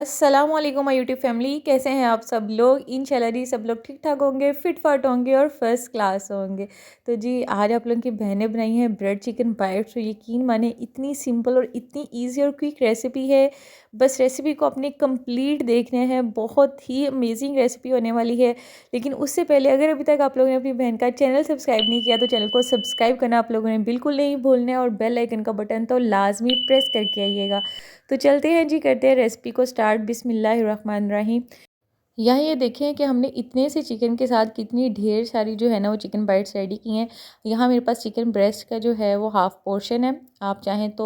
अस्सलाम वालेकुम my YouTube family, कैसे हैं आप सब लोग। इंशाल्लाह जी सब लोग ठीक ठाक होंगे, फिट फाट होंगे और फर्स्ट क्लास होंगे। तो जी आज आप लोगों की बहनें बनाई हैं ब्रेड चिकन बाइट्स। तो यकीन माने इतनी सिंपल और इतनी इजी और क्विक रेसिपी है। बस रेसिपी को अपने कंप्लीट देखने हैं, बहुत ही अमेजिंग रेसिपी होने वाली है। लेकिन उससे पहले अगर अभी तक आप लोगों ने अपनी बहन का चैनल सब्सक्राइब नहीं किया तो चैनल को सब्सक्राइब करना आप लोगों ने बिल्कुल नहीं भूलना है, और बेल आइकन का बटन तो लाजमी प्रेस करके आइएगा। तो चलते हैं जी, करते हैं रेसिपी को स्टार्ट। बिस्मिल्लाहिर्रहमानिर्रहीम। यहाँ ये देखें कि हमने इतने से चिकन के साथ कितनी ढेर सारी जो है ना वो चिकन बाइट्स रेडी की हैं। यहाँ मेरे पास चिकन ब्रेस्ट का जो है वो हाफ़ पोर्शन है। आप चाहें तो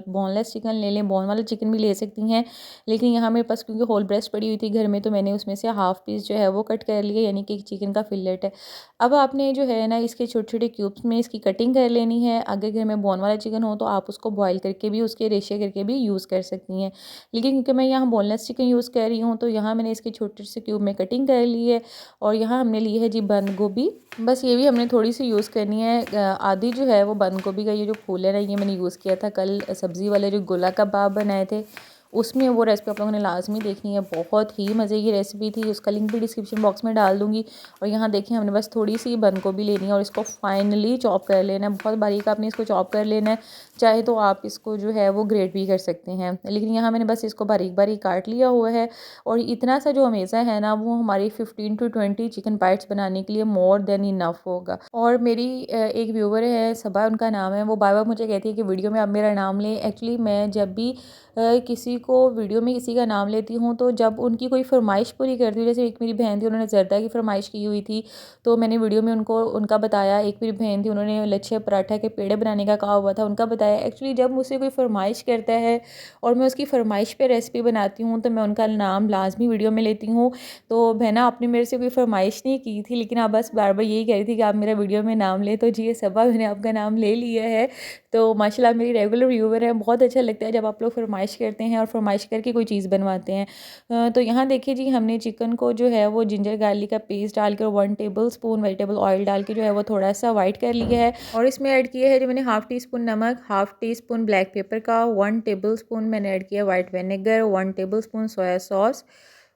बोनलेस चिकन ले लें, बोन वाला चिकन भी ले सकती हैं। लेकिन यहाँ मेरे पास क्योंकि होल ब्रेस्ट पड़ी हुई थी घर में, तो मैंने उसमें से हाफ़ पीस जो है वो कट कर लिया, यानी कि चिकन का फिलेट है। अब आपने जो है ना इसके छोटे छोटे क्यूब्स में इसकी कटिंग कर लेनी है। अगर घर में बोन वाला चिकन हो तो आप उसको बॉयल करके भी, उसके रेशे करके भी यूज़ कर सकती हैं। लेकिन क्योंकि मैं यहाँ बोनलेस चिकन यूज़ कर रही हूँ तो यहाँ मैंने इसके छोटे से क्यूब में कटिंग कर ली है। और यहाँ हमने ली है जी बंद गोभी। बस ये भी हमने थोड़ी सी यूज़ करनी है। आधी जो है वो बंद गोभी का ये जो फूल है ना, ये मैंने यूज़ किया था कल सब्ज़ी वाले जो गोला कबाब बनाए थे उसमें। वो रेसिपी आप लोगों ने लाजमी देखनी है, बहुत ही मज़े की रेसिपी थी। उसका लिंक भी डिस्क्रिप्शन बॉक्स में डाल दूँगी। और यहाँ देखिए हमने बस थोड़ी सी बंद गोभी लेनी है और इसको फाइनली चॉप कर लेना है। बहुत बारीक आपने इसको चॉप कर लेना है। चाहे तो आप इसको जो है वो ग्रेट भी कर सकते हैं, लेकिन यहाँ मैंने बस इसको बारीक बारीक काट लिया हुआ है। और इतना सा जो अमेज़ा है ना, वो हमारी 15 to 20 चिकन बाइट्स बनाने के लिए मोर देन इनफ होगा। और मेरी एक व्यूवर है सबा, उनका नाम है, वो बार बार मुझे कहती है कि वीडियो में आप मेरा नाम लें। एक्चुअली मैं जब भी किसी को वीडियो में किसी का नाम लेती हूँ तो जब उनकी कोई फरमाइश पूरी करती हूँ, जैसे एक मेरी बहन थी, उन्होंने जर्दा की फरमाइश की हुई थी तो मैंने वीडियो में उनको उनका बताया। एक मेरी बहन थी, उन्होंने लच्छे पराठा के पेड़े बनाने का कहा हुआ था, उनका बताया। एक्चुअली जब मुझसे कोई फरमाइश करता है और मैं उसकी फरमाइश पे रेसिपी बनाती हूँ तो मैं उनका नाम लाजमी वीडियो में लेती हूँ। तो बहना आपने मेरे से कोई फरमाइश नहीं की थी, लेकिन आप बस बार बार यही कह रही थी कि आप मेरा वीडियो में नाम ले, तो जी ये सबा मैंने आपका नाम ले लिया है। तो माशाल्लाह मेरी रेगुलर व्यूवर है। बहुत अच्छा लगता है जब आप लोग फरमाइश करते हैं और फरमाइश करके कोई चीज़ बनवाते हैं। तो यहाँ देखिए जी, हमने चिकन को जो है वो जिंजर गार्लिक का पेस्ट डालकर 1 टेबल स्पून वेजिटेबल ऑयल डाल के जो है वो थोड़ा सा वाइट कर लिया है। और इसमें ऐड किया है जो मैंने हाफ़ टी स्पून नमक, half tea spoon black pepper का, 1 टेबल स्पून मैंने ऐड किया white vinegar, 1 table spoon soya sauce,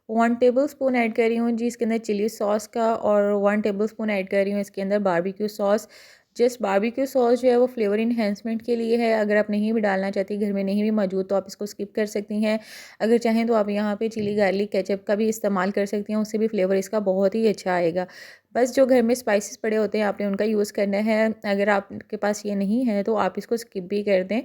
1 table spoon add कर रही हूँ जी इसके अंदर चिली सॉस का, और 1 टेबल स्पून ऐड कर रही हूँ इसके अंदर barbecue sauce. Just barbecue sauce जो है वो फ्लेवर इन्हेंसमेंट के लिए है। अगर आप नहीं भी डालना चाहती, घर में नहीं भी मौजूद, तो आप इसको स्किप कर सकती हैं। अगर चाहें तो आप यहाँ पे चिली गार्लिक केचप का भी इस्तेमाल कर सकती हैं, उससे भी फ्लेवर इसका बहुत ही अच्छा आएगा। बस जो घर में स्पाइसेस पड़े होते हैं आपने उनका यूज़ करना है। अगर आपके पास ये नहीं है तो आप इसको स्किप भी कर दें,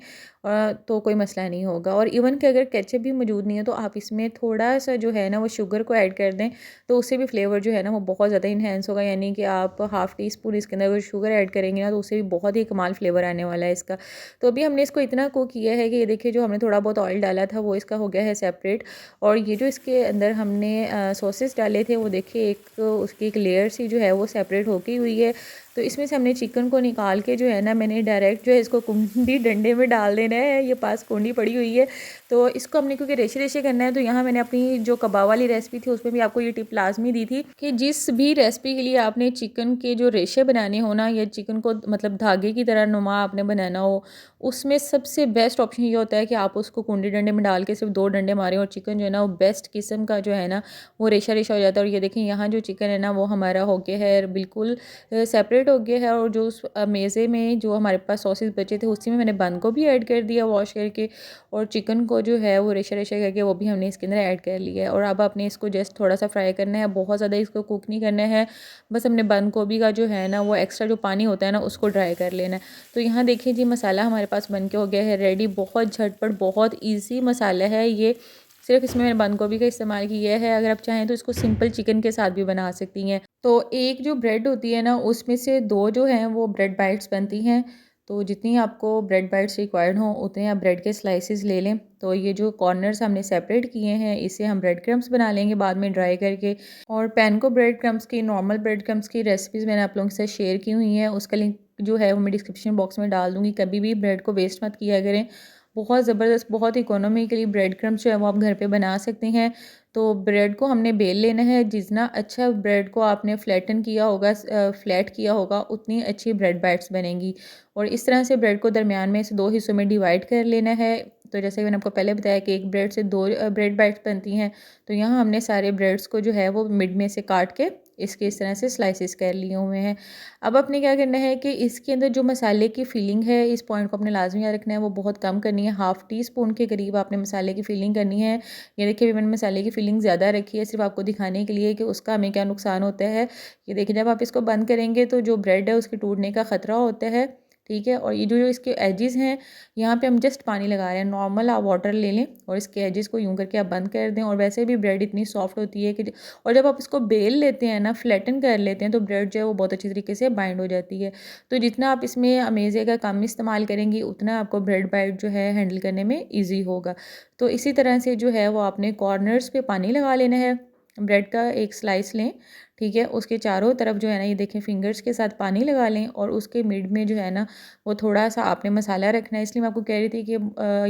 तो कोई मसला नहीं होगा। और इवन कि अगर केचप भी मौजूद नहीं है तो आप इसमें थोड़ा सा जो है ना वो शुगर को ऐड कर दें, तो उससे भी फ्लेवर जो है ना वो बहुत ज़्यादा इन्हेंस होगा। यानी कि आप हाफ़ टी स्पून इसके अंदर अगर शुगर ऐड करेंगे ना तो उससे भी बहुत ही कमाल फ्लेवर आने वाला है इसका। तो अभी हमने इसको इतना कुक किया है कि ये देखिए जो हमने थोड़ा बहुत ऑयल डाला था वो इसका हो गया है सेपरेट। और ये जो इसके अंदर हमने सॉसेस डाले थे वो देखिए एक उसकी एक लेयर सी जो है वो सेपरेट होके हुई है। तो इसमें से हमने चिकन को निकाल के जो है ना, मैंने डायरेक्ट जो है इसको कुंडी डंडे में डाल देना है। ये पास कुंडी पड़ी हुई है तो इसको हमने क्योंकि रेशे रेशे करना है, तो यहाँ मैंने अपनी जो कबाब वाली रेसिपी थी उसमें भी आपको ये टिप लाजमी दी थी कि जिस भी रेसिपी के लिए आपने चिकन के जो रेशे बनाने हो ना, या चिकन को मतलब धागे की तरह नुमा आपने बनाना हो, उसमें सबसे बेस्ट ऑप्शन ये होता है कि आप उसको कुंडी डंडे में डाल के सिर्फ 2 डंडे मारें और चिकन जो है ना वो बेस्ट किस्म का जो है ना वो रेशा रेशा हो जाता है। और ये देखें यहाँ जो चिकन है ना वो हमारा हो गया है बिल्कुल सेपरेट हो गया है। और जो उस मेज़े में जो हमारे पास सॉसेस बचे थे उसी में मैंने बन को भी ऐड कर दिया वॉश करके, और चिकन को जो है वो रेशा रेशा करके वो भी हमने इसके अंदर ऐड कर लिया है। और अब आपने इसको जस्ट थोड़ा सा फ्राई करना है, बहुत ज़्यादा इसको कुक नहीं करना है। बस हमने बंद गोभी का जो है ना वो एक्स्ट्रा जो पानी होता है ना उसको ड्राई कर लेना है। तो यहाँ देखिए जी मसाला हमारे पास बन के हो गया है रेडी। बहुत झटपट बहुत ईजी मसाला है ये। सिर्फ इसमें मैंने बंद गोभी का इस्तेमाल किया है। अगर आप चाहें तो इसको सिंपल चिकन के साथ भी बना सकती हैं। तो एक जो ब्रेड होती है ना उसमें से 2 जो हैं वो ब्रेड बाइट्स बनती हैं। तो जितनी आपको ब्रेड बाइट्स रिक्वायर्ड हों उतने आप ब्रेड के स्लाइसेस ले लें। तो ये जो कॉर्नर्स हमने सेपरेट किए हैं इसे हम ब्रेड क्रम्स बना लेंगे बाद में ड्राई करके। और पैन को ब्रेड क्रम्स की, नॉर्मल ब्रेड क्रम्स की रेसिपीज़ मैंने आप लोगों के साथ शेयर की हुई हैं, उसका लिंक जो है वो मैं डिस्क्रिप्शन बॉक्स में डाल दूँगी। कभी भी ब्रेड को वेस्ट मत किया करें। बहुत ज़बरदस्त, बहुत इकोनॉमिकली ब्रेड क्रम्स जो है वो आप घर पे बना सकते हैं। तो ब्रेड को हमने बेल लेना है। जितना अच्छा ब्रेड को आपने फ्लैटन किया होगा, फ्लैट किया होगा, उतनी अच्छी ब्रेड बाइट्स बनेंगी। और इस तरह से ब्रेड को दरमियान में से 2 हिस्सों में डिवाइड कर लेना है। तो जैसे कि मैंने आपको पहले बताया कि एक ब्रेड से 2 ब्रेड बाइट्स बनती हैं। तो यहाँ हमने सारे ब्रेड्स को जो है वो मिड में से काट के इसके इस तरह से स्लाइसेस कर लिए हुए हैं। अब आपने क्या करना है कि इसके अंदर जो मसाले की फीलिंग है, इस पॉइंट को आपने लाजमी याद रखना है, वो बहुत कम करनी है। हाफ़ टी स्पून के करीब आपने मसाले की फीलिंग करनी है। ये देखिए अभी मैंने मसाले की फीलिंग ज़्यादा रखी है सिर्फ आपको दिखाने के लिए कि उसका हमें क्या नुकसान होता है। ये देखिए जब आप इसको बंद करेंगे तो जो ब्रेड है उसके टूटने का ख़तरा होता है, ठीक है। और ये जो जो इसके एजेस हैं, यहाँ पे हम जस्ट पानी लगा रहे हैं, नॉर्मल आप वाटर ले लें और इसके एजेस को यूँ करके आप बंद कर दें। और वैसे भी ब्रेड इतनी सॉफ्ट होती है कि और जब आप इसको बेल लेते हैं ना, फ्लैटन कर लेते हैं, तो ब्रेड जो है वो बहुत अच्छी तरीके से बाइंड हो जाती है। तो जितना आप इसमें अमेज़े का कम इस्तेमाल करेंगी उतना आपको ब्रेड बाइट जो है हैंडल करने में ईजी होगा। तो इसी तरह से जो है वो आपने कॉर्नर्स पे पानी लगा लेना है। ब्रेड का एक स्लाइस लें, ठीक है, उसके चारों तरफ जो है ना ये देखें फिंगर्स के साथ पानी लगा लें और उसके मिड में जो है ना वो थोड़ा सा आपने मसाला रखना है। इसलिए मैं आपको कह रही थी कि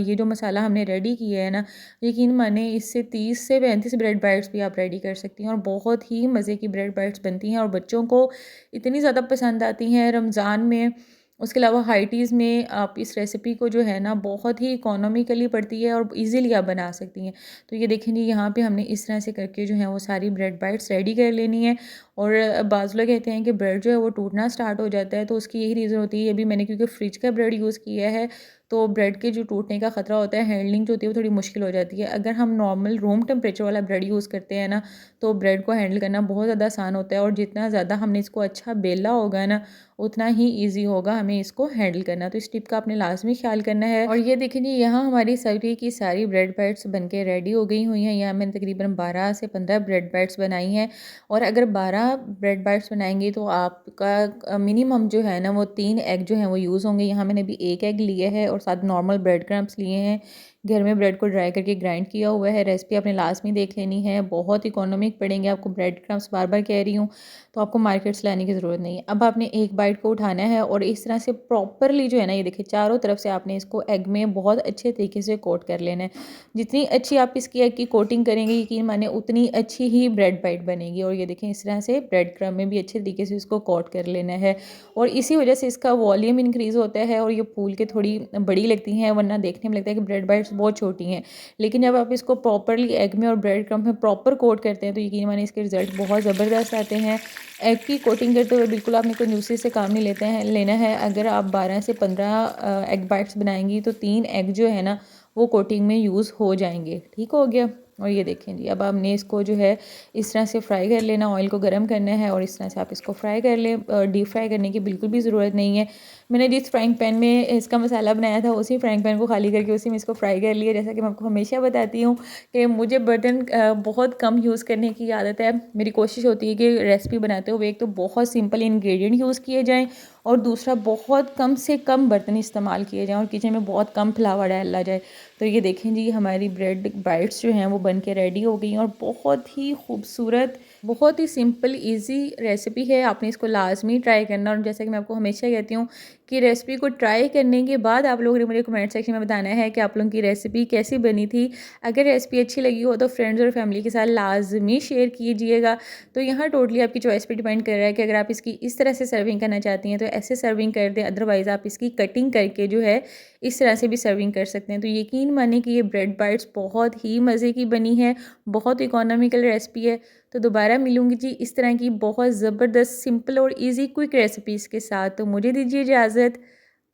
ये जो मसाला हमने रेडी किया है ना, यकीन माने इससे 30 से 35 ब्रेड बाइट्स भी आप रेडी कर सकती हैं और बहुत ही मज़े की ब्रेड बाइट्स बनती हैं और बच्चों को इतनी ज़्यादा पसंद आती हैं रमज़ान में। उसके अलावा हाई टीज़ में आप इस रेसिपी को जो है ना बहुत ही इकोनॉमिकली पड़ती है और इजीली आप बना सकती हैं। तो ये देखें जी यहाँ पे हमने इस तरह से करके जो है वो सारी ब्रेड बाइट्स रेडी कर लेनी है। और बाज़ लोग कहते हैं कि ब्रेड जो है वो टूटना स्टार्ट हो जाता है, तो उसकी यही रीज़न होती है। अभी मैंने क्योंकि फ्रिज का ब्रेड यूज़ किया है तो ब्रेड के जो टूटने का ख़तरा होता है, हैंडलिंग जो होती है वो थोड़ी मुश्किल हो जाती है। अगर हम नॉर्मल रूम टेम्परेचर वाला ब्रेड यूज़ करते हैं ना, तो ब्रेड को हैंडल करना बहुत ज़्यादा आसान होता है और जितना ज़्यादा हमने इसको अच्छा बेला होगा ना उतना ही ईजी होगा हमें इसको हैंडल करना। तो इस टिप का आपने लाजमी ख्याल करना है। और ये देखें जी यहाँ हमारी सभी की सारी ब्रेड बाइट्स बन के रेडी हो गई हुई हैं। यहाँ मैंने तकरीबन 12 से 15 ब्रेड बाइट्स बनाई हैं और अगर 12 ब्रेड बाइट्स बनाएंगे तो आपका मिनिमम जो है ना वो 3 एग जो हैं वो यूज़ होंगे। यहाँ मैंने अभी 1 एग लिया है और साथ नॉर्मल ब्रेड क्रम्ब्स लिए हैं। घर में ब्रेड को ड्राई करके ग्राइंड किया हुआ है। रेसिपी आपने लाजमी देख लेनी है, बहुत इकोनॉमिक पड़ेंगे आपको ब्रेड क्रम्ब्स, बार बार कह रही हूँ। तो आपको मार्केट से लाने की ज़रूरत नहीं है। अब आपने एक बाइट को उठाना है और इस तरह से प्रॉपरली जो है ना ये देखिए चारों तरफ से आपने इसको एग में बहुत अच्छे तरीके से कोट कर लेना है। जितनी अच्छी आप इसकी एग की कोटिंग करेंगे यकीन माने उतनी अच्छी ही ब्रेड बाइट बनेगी। और ये देखें इस तरह से ब्रेड क्रम्ब में भी अच्छे तरीके से इसको कोट कर लेना है और इसी वजह से इसका वॉल्यूम इंक्रीज़ होता है और ये फूल के थोड़ी बड़ी लगती हैं, वरना देखने में लगता है कि ब्रेड बाइट्स बहुत छोटी हैं। लेकिन जब आप इसको प्रॉपरली एग में और ब्रेड क्रम्ब में प्रॉपर कोट करते हैं तो यकीन माने इसके रिजल्ट बहुत ज़बरदस्त आते हैं। एग की कोटिंग करते हुए बिल्कुल आपने कंजूसी से काम नहीं लेना है। अगर आप 12 से 15 एग बाइट्स बनाएंगी तो 3 एग जो है ना वो कोटिंग में यूज़ हो जाएंगे। ठीक हो गया। और ये देखें जी अब हमने इसको जो है इस तरह से फ्राई कर लेना, ऑयल को गर्म करना है और इस तरह से आप इसको फ्राई कर लें। डीप फ्राई करने की बिल्कुल भी ज़रूरत नहीं है। मैंने जिस फ्राइंग पैन में इसका मसाला बनाया था उसी फ्राइंग पैन को खाली करके उसी में इसको फ्राई कर लिया। जैसा कि मैं आपको हमेशा बताती हूँ कि मुझे बर्तन बहुत कम यूज़ करने की आदत है। मेरी कोशिश होती है कि रेसिपी बनाते हुए एक तो बहुत सिंपल इंग्रेडिएंट यूज़ किए जाएँ और दूसरा बहुत कम से कम बर्तन इस्तेमाल किए जाएँ और किचन में बहुत कम फुलावा डाला जाए। तो ये देखें जी हमारी ब्रेड बाइट्स जो हैं वो बन के रेडी हो गई हैं और बहुत ही खूबसूरत, बहुत ही सिंपल इजी रेसिपी है। आपने इसको लाजमी ट्राई करना और जैसा कि मैं आपको हमेशा कहती हूँ कि रेसिपी को ट्राई करने के बाद आप लोगों ने मुझे कमेंट सेक्शन में बताना है कि आप लोगों की रेसिपी कैसी बनी थी। अगर रेसिपी अच्छी लगी हो तो फ्रेंड्स और फैमिली के साथ लाजमी शेयर कीजिएगा। तो यहाँ टोटली आपकी चॉइस पे डिपेंड कर रहा है कि अगर आप इसकी इस तरह से सर्विंग करना चाहती हैं तो ऐसे सर्विंग कर दें, अदरवाइज़ आप इसकी कटिंग करके जो है इस तरह से भी सर्विंग कर सकते हैं। तो यकीन माने कि ये ब्रेड बाइट्स बहुत ही मज़े की बनी है, बहुत इकोनॉमिकल रेसिपी है। तो दोबारा मिलूंगी जी इस तरह की बहुत ज़बरदस्त सिंपल और इजी क्विक रेसिपीज़ के साथ। तो मुझे दीजिए इजाज़त।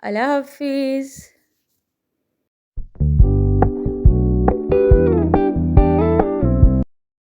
अल्लाह हाफिज़।